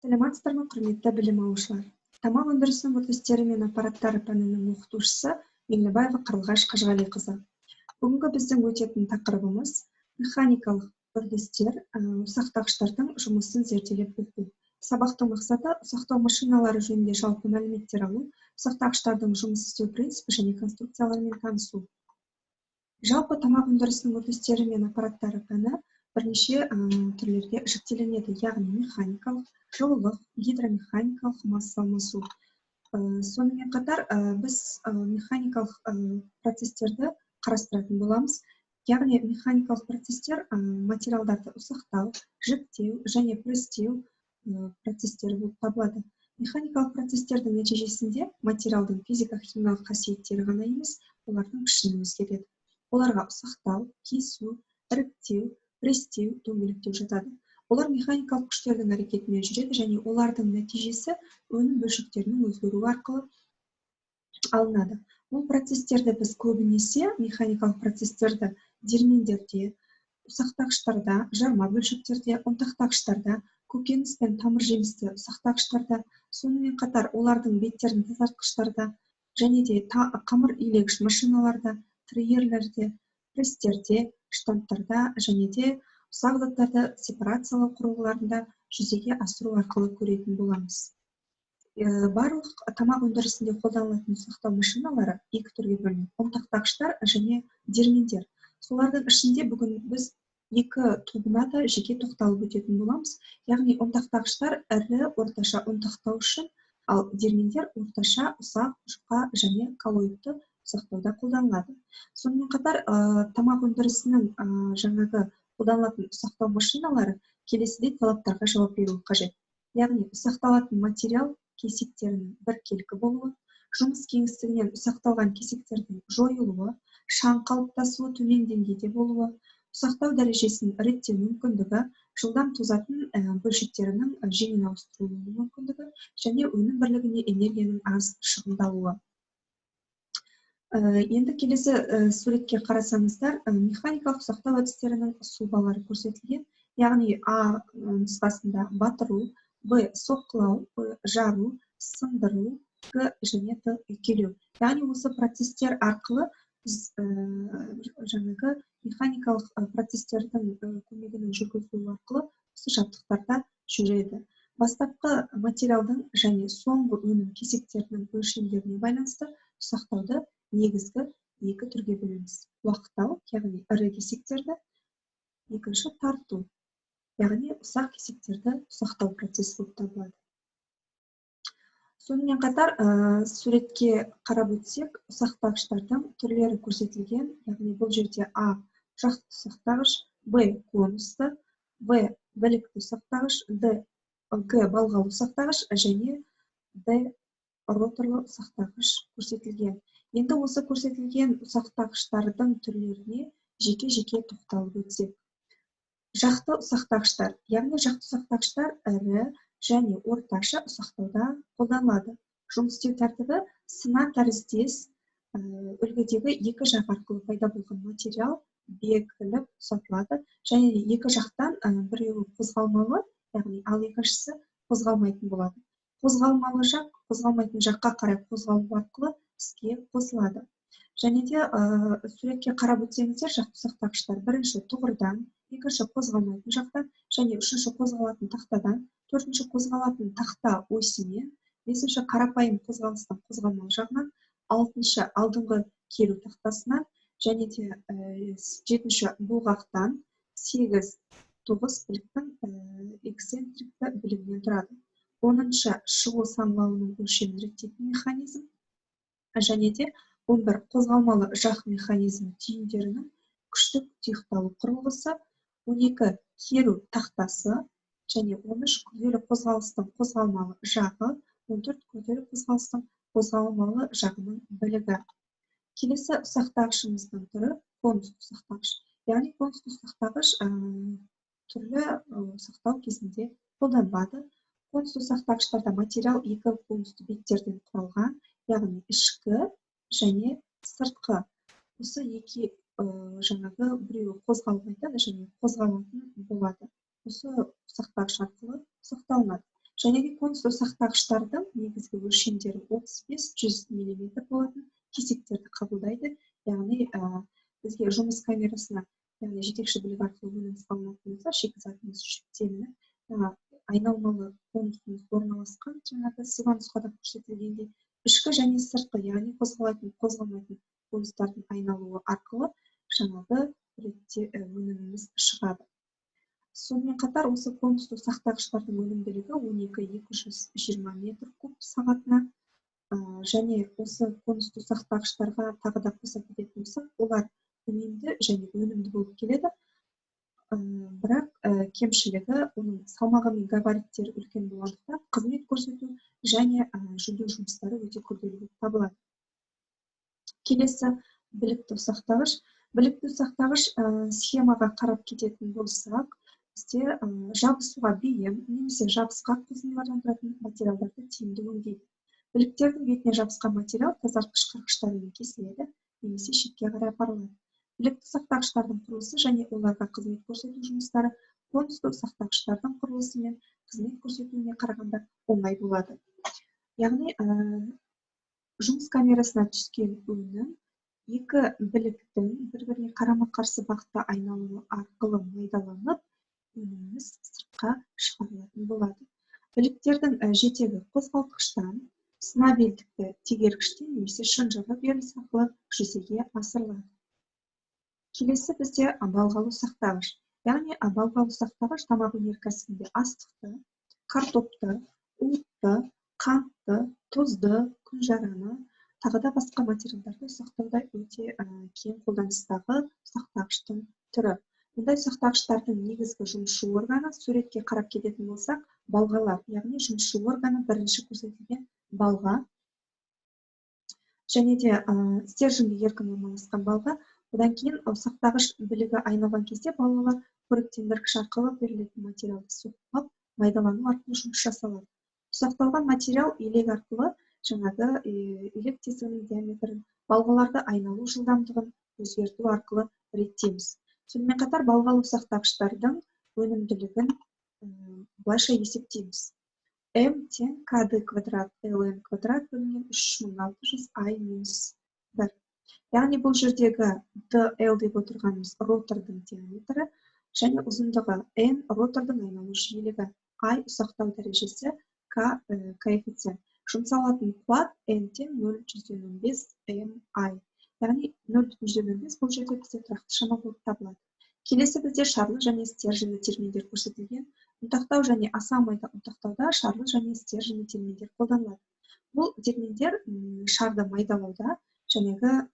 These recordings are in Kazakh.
Саламатсыздар ма, құрметті білім алушылар? Тамақ өндірісінің үрдістері мен аппараттары пәнінің оқытушысы Меңлібаева Қарлығаш Қажығалиқызы. Бүгінгі біздің өтетін тақырыбымыз механикалық үрдістер, ұсақтағыштардың жұмысын зерделеп оқу. Сабақтың мақсаты ұсақтау машиналары жөнінде жалпы мәліметтер алу, ұсақтағыштардың жұмыс істеу принципі және конструкцияларымен танысу. Жалпы тамақ өндірісінің үрдістері мен аппараттары пәні бірнеше түрлерге жіктелінеді, яғни механикалық, жылулық, гидромеханикалық, масса алмасу. Сонымен қатар біз механикалық процестерді қарастыратын боламыз. Яғни механикалық процестер материалдарды ұсақтау, жіктеу және престеу процестері болып табылады. Механикалық процестердің нәтижесінде материалдың физика-химиялық қасиеттері ғана емес, олардың пішіні өзгереді. Оларға ұсақтау, кесу, іріктеу, престеу, дөңгелектеу жатады. Олар механикалық күштердің әрекетімен жүреді және олардың нәтижесі өнім бөлшектерінің өзгеруі арқылы алынады. Бұл процестерді біз көбінесе механикалық процестерді диірмендерде, ұсақтағыштарда, жарма бөлшектерде, ұнтақтағыштарда, көкөніс пен тамыр жемісті ұсақтағыштарда, сонымен қатар олардың беттерін тазартқыштарда және де қамыр илегіш машиналарда, триерлерде, престерде, штамптарда және де ұсақ заттарды сепарациялау құрылғыларында жүзеге асыру арқылы көретін боламыз. Барлық тамақ өндірісінде қолданылатын ұсақтау машиналары екі түрге бөлінеді: ұнтақтағыштар және диірмендер. Солардың ішінде бүгін біз екі тобына да жеке тоқталып өтетін боламыз. Яғни ұнтақтағыштар ірі, орташа ұнтақтау үшін, ал диірмендер орташа, ұсақ, жұқа және коллоидты ұсақтауда қолданылады. Сонымен қатар тамақ өндірісінің жаңағы қолданылатын ұсақтау машиналары келесідей талаптарға жауап беруі қажет. Яғни ұсақталатын материал кесектерінің біркелкі болуы, жұмыс кеңістігінен ұсақталған кесектердің жойылуы, шаң қалыптасуы төмен деңгейде болуы, ұсақтау дәрежесін реттеу мүмкіндігі, жылдам тозатын бөлшектерінің жеңіл ауыстырылуы мүмкіндігі және өнім бірлігіне энергияның аз шығындалуы. Енді келесі суретке қарасаңыздар, механикалық ұсақтау әдістерінің сұлбалары көрсетілген. Яғни А нұсқасында батыру, Б соққылау, В жару, сындыру, Г және Т үйкелеу. Яғни осы процестер арқылы біз жаңағы механикалық процестердің көмегінің жүргізілуі арқылы осы жабдықтарда жүреді. Бастапқы материалдың және соңғы өнім кесектерінің өлшемдеріне байланысты ұсақтауды негізгі екі түрге бөлеміз: уақыттау, яғни ірі кесектерді, екінші тарту, яғни ұсақ кесектерді ұсақтау процесі болып табылады. Сонымен қатар суретке қарап өтсек, ұсақтағыштардың түрлері көрсетілген. Яғни бұл жерде А жақты ұсақтағыш, Б конусты, В білікті ұсақтағыш, Г балғалы ұсақтағыш және Д роторлы ұсақтағыш көрсетілген. Енді осы көрсетілген ұсақтағыштардың түрлеріне жеке-жеке тоқталып өтсек. Жақты ұсақтағыштар, яғни жақты ұсақтағыштар ірі және орташа ұсақтауда қолданылады. Жұмыс істеу тәртібі сына тәріздес үлгідегі екі жақ арқылы пайда болған материал бекітіліп ұсатылады және екі жақтан біреуі қозғалмалы, яғни ал екіншісі қозғалмайтын болады. Қозғалмалы жақ қозғалмайтын жаққа қарай қозғалу арқылы іске қосылады. Және де суретке қарап өтсеңіздер, жақты ұсақтағыштар бірінші тұғырдан, екінші қозғалмайтын жақтан және үшінші қозғалатын тақтадан, төртінші қозғалатын тақта осімен, бесінші қарапайым қозғалыстың қозғалмалы жағынан, алтыншы алдыңғы келу тақтасынан және де жетінші бұлғақтан, сегіз тоғыз біліктің эксцентрикті білігінен тұрады. Оныншы шығу саңылауының өлшемін реттейтін механизм және де 11 қозғалмалы жақ механизм түйіндерінің күштік тұйықталу құрылғысы, 12 керу тақтасы және 13 күрделі қозғалыстың қозғалмалы жағы, 14 күрделі қозғалыстың қозғалмалы жағының білігі. Келесі ұсақтағышымыздың түрі конусты ұсақтағыш. Яғни конусты ұсақтағыш түрлі ұсақтау кезінде қолданылады. Конусты ұсақтағыштарда материал екі конусты беттерден құралған, яғни ішкі және сыртқы. Осы екі жаңағы біреуі қозғалмайтын және қозғалатын болады. Осы ұсақтағыш арқылы ұсақталынады. Және де конус ұсақтағыштардың негізгі өлшемдері 35-100 мм болатын кесектерді қабылдайды. Яғни бізге жұмыс камерасына, яғни жетекші білік арқылы өнім салынатын болса, шикізатымыз жүктелініп, айналмалы конусымыз орналасқан, жаңағы сызба нұсқада көрсетілгендей, ішкі және сыртқы, яғни қозғалатын, қозғалмайтын конустардың айналуы арқылы жаңағы ретте өніміміз шығады. Сонымен қатар осы конусты ұсақтағыштардың өнімділігі 12-220 метр куб сағатына. Және осы конусты ұсақтағыштарға тағы да қоса кететін болсақ, олар үнемді және өнімді болып келеді. Бірақ кемшілігі оның салмағы мен габариттері үлкен болғандықтан қызмет көрсету және жөндеу жұмыстары өте күрделі болып табылады. Келесі білікті ұсақтағыш. Білікті ұсақтағыш схемаға қарап кететін болсақ, бізде жабысуға бейім немесе жабысқақ қосындылардан тұратын материалдарды тиімді өңдейді. Біліктердің бетіне жабысқан материал тазартқыш қырғыштармен кесіледі немесе шетке қарай апарылады. Білікті ұсақтағыштардың құрылысы және оларға қызмет көрсету жұмыстары конусты ұсақтағыштардың құрылысы мен қызмет көрсетуіне қарағанда оңай болады. Яғни жұмыс камерасына түскен өнім екі біліктің бір-біріне қарама-қарсы бағытта айналуы арқылы майдаланып, өніміміз сыртқа шығарылатын болады. Біліктердің жетегі қозғалтқыштан, сына белдікті тегергіштен немесе шынжырлы беріліс арқылы жүзеге асырылады. Келесі бізде балғалы ұсақтағыш. Яғни балғалы ұсақтағыш тамақ өнеркәсібінде астықты, картопты, уытты, қантты, тұзды, күнжараны, тағы да басқа материалдарды ұсақтауда өте кең қолданыстағы ұсақтағыштың түрі. Бұндай ұсақтағыштардың негізгі жұмысшы органы суретке қарап кететін болсақ, балғалар, яғни жұмысшы органы бірінші көрсетілген балға, және де стерженьге еркін орналасқан балға. Одан кейін ұсақтағыш білігі айналған кезде балғалар қоректендіргіш арқылы берілетін материалды соққып, майдалану арқылы жұмыс жасалады. Ұсақталған материал илек арқылы жаңағы илек тесігінің диаметрін, балғаларды айналу жылдамдығын өзгерту арқылы реттейміз. Сонымен қатар балғалы ұсақтағыштардың өнімділігін былайша есептейміз. М тең КД квадрат ЛН квадрат бөлінген 3600 I минус 1. Яғни бұл жердегі DL деп отырғанымыз ротордың диаметрі және ұзындығы N ротордың айналу жиілігі, I ұсақтау дәрежесі, K коэффициент. Жұмсалатын қуат N тең 0,15 MI. Яғни 0,15 бұл жерде бізде тұрақты шама болып табылады. Келесі бізде шарлы және стерженьді терминдер көрсетілген. Ұнтақтау және аса майда ұнтақтауда шарлы және стерженьді терминдер қолданылады. Бұл терминдер шарды майдалауда жәнегі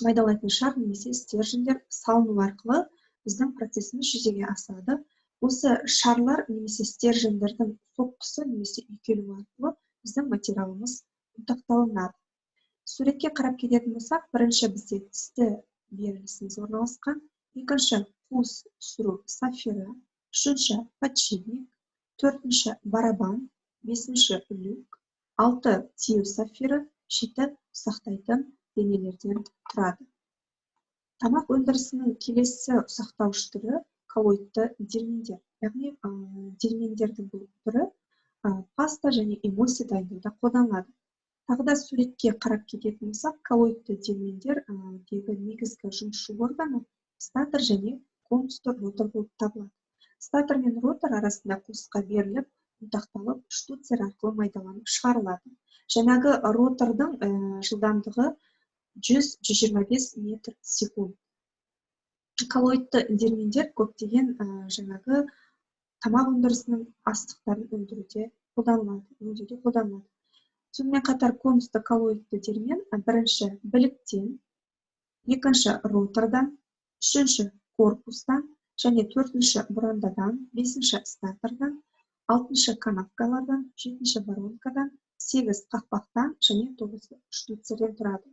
майдалайтын шар немесе стерженьдер салыну арқылы біздің процесіміз жүзеге асады. Осы шарлар немесе стерженьдердің соққысы немесе үйкелуі арқылы біздің материалымыз ұнтақталынады. Суретке қарап кететін болсақ, бірінші бізде тісті берілісіміз орналасқан, екінші қуыс түсіру сафирі, үшінші подшипник, төртінші барабан, бесінші люк, 6 тию сафирі, 7 ұсақтайтын денелерден тұрады. Тамақ өндірісінің келесі ұсақтауыш түрі коллоидты дермендер. Яғни дермендердің бұл түрі паста және эмульсия дайындауда қолданылады. Тағы да суретке қарап кететін болсақ, коллоидты дермендердегі негізгі жұмысшы органы статор және конусты ротор болып табылады. Статор мен ротор арасында қуысқа беріліп, ұнтақталып, штуцер арқылы майдаланып шығарылады. Жаңағы ротордың жылдамдығы 100-125 метр секунд. Коллоидты дермендер көптеген жаңағы тамақ өндірісінің астықтарын өндіруде қолданылады. Сонымен қатар конусты коллоидты дермен бірінші біліктен, екінші ротордан, үшінші корпустан және төртінші бұрандадан, бесінші статордан, алтыншы канавкалардан, жетінші воронкадан, 8 қақпақтан және 9 штуцерден тұрады.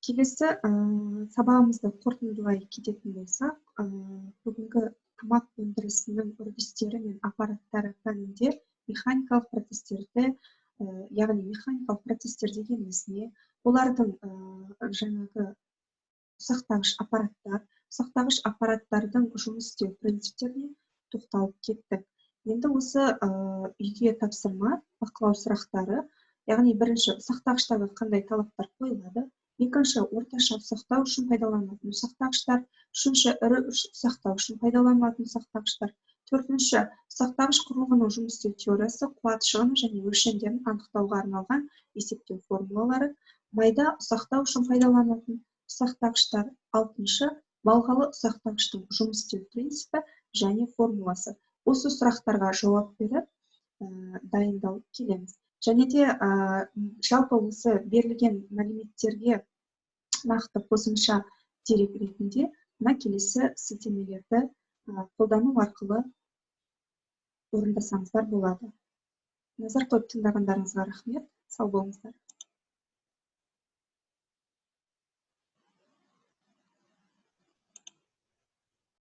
Келесі сабағымызды қорытындылай кететін болсақ, бүгінгі тамақ өндірісінің үрдістері мен аппараттары пәнінде механикалық процестерді, яғни механикалық процестер дегеніміз не? Олардың жаңағы ұсақтағыш аппараттардың жұмыс істеу принциптеріне, тоқталып кеттік. Енді осы үйге тапсырма бақылау сұрақтары, яғни бірінші ұсақтағыштарға қандай талаптар қойылады, екінші орташа ұсақтау үшін пайдаланылатын ұсақтағыштар, үшінші ірі ұсақтау үшін пайдаланылатын ұсақтағыштар, төртінші ұсақтағыш құрылғының жұмыс істеу теориясы, қуат шығыны және өлшемдерін анықтауға арналған есептеу формулалары, майда ұсақтау үшін пайдаланылатын ұсақтағыштар, алтыншы балғалы ұсақтағыштың жұмыс істеу принципі және формуласы. Осы сұрақтарға жауап беріп дайындалып келеміз. Және де жалпы осы берілген мәліметтерге нақты қосымша дерек ретінде мына келесі сілтемелерді қолдану арқылы орындасаңыздар болады. Назар қойып тыңдағандарыңызға рахмет. Сау болыңыздар.